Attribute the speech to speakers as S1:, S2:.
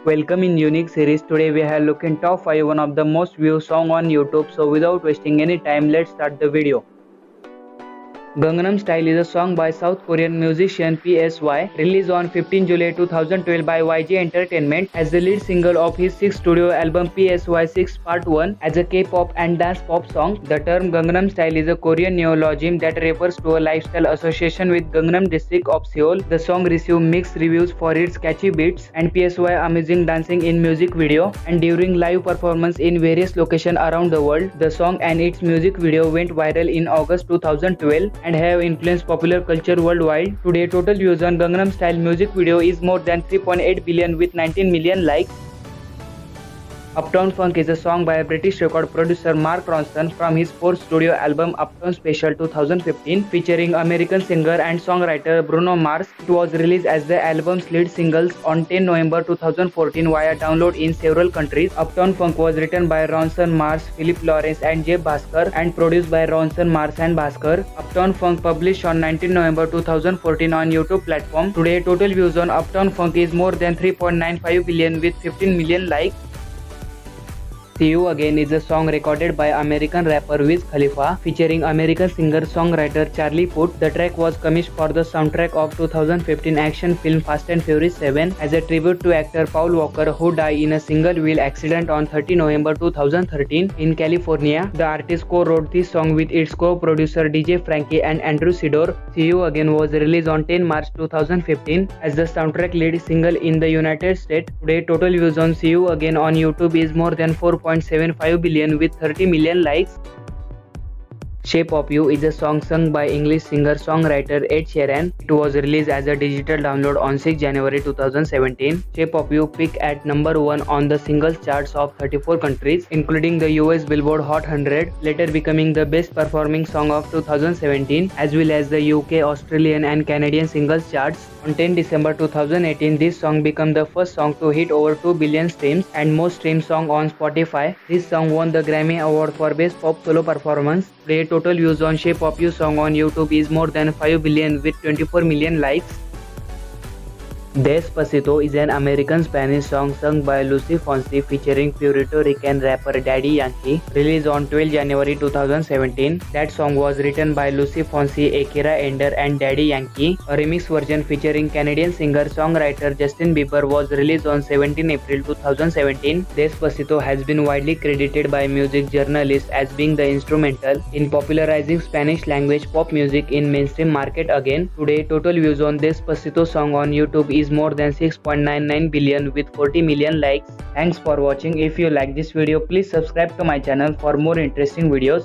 S1: Welcome in Unique series. Today we are looking top 5 one of the most viewed song on YouTube. So without wasting any time, let's start the video. Gangnam Style is a song by South Korean musician PSY, released on 15 July 2012 by YG Entertainment as the lead single of his 6th studio album PSY 6 Part 1. As a K-pop and dance pop song, the term Gangnam Style is a Korean neologism that refers to a lifestyle association with Gangnam district of Seoul. The song received mixed reviews for its catchy beats and PSY amazing dancing in music video and during live performance in various locations around the world. The song and its music video went viral in August 2012 and have influenced popular culture worldwide. Today, total views on Gangnam Style music video is more than 3.8 billion with 19 million likes. Uptown Funk is a song by British record producer Mark Ronson from his 4th studio album Uptown Special 2015 featuring American singer and songwriter Bruno Mars. It was released as the album's lead singles on 10 November 2014 via download in several countries. Uptown Funk was written by Ronson, Mars, Philip Lawrence and Jeff Bhasker and produced by Ronson, Mars and Bhasker. Uptown Funk published on 19 November 2014 on YouTube platform. Today total views on Uptown Funk is more than 3.95 billion with 15 million likes. See You Again is a song recorded by American rapper Wiz Khalifa featuring American singer-songwriter Charlie Puth. The track was commissioned for the soundtrack of 2015 action film Fast and Furious 7 as a tribute to actor Paul Walker who died in a single-wheel accident on 30 November 2013 in California. The artist co-wrote this song with its co-producer DJ Frankie and Andrew Sidor. See You Again was released on 10 March 2015 as the soundtrack lead single in the United States. Today total views on See You Again on YouTube is more than 4.75 billion with 30 million likes. Shape of You is a song sung by English singer-songwriter Ed Sheeran. It was released as a digital download on 6 January 2017. Shape of You peaked at number 1 on the singles charts of 34 countries, including the US Billboard Hot 100, later becoming the best performing song of 2017, as well as the UK, Australian and Canadian singles charts. On 10 December 2018, this song became the first song to hit over 2 billion streams and most streamed song on Spotify. This song won the Grammy Award for Best Pop Solo Performance. Today, total views on Shape of You song on YouTube is more than 5 billion with 24 million likes. Despacito is an American-Spanish song sung by Lucy Fonsi featuring Puerto Rican rapper Daddy Yankee, released on 12 January 2017. That song was written by Lucy Fonsi, Akira Ender and Daddy Yankee. A remix version featuring Canadian singer-songwriter Justin Bieber was released on 17 April 2017. Despacito has been widely credited by music journalists as being the instrumental in popularizing Spanish language pop music in mainstream market again. Today total views on Despacito song on YouTube is more than 6.99 billion with 40 million likes. Thanks for watching. If you like this video, please subscribe to my channel for more interesting videos.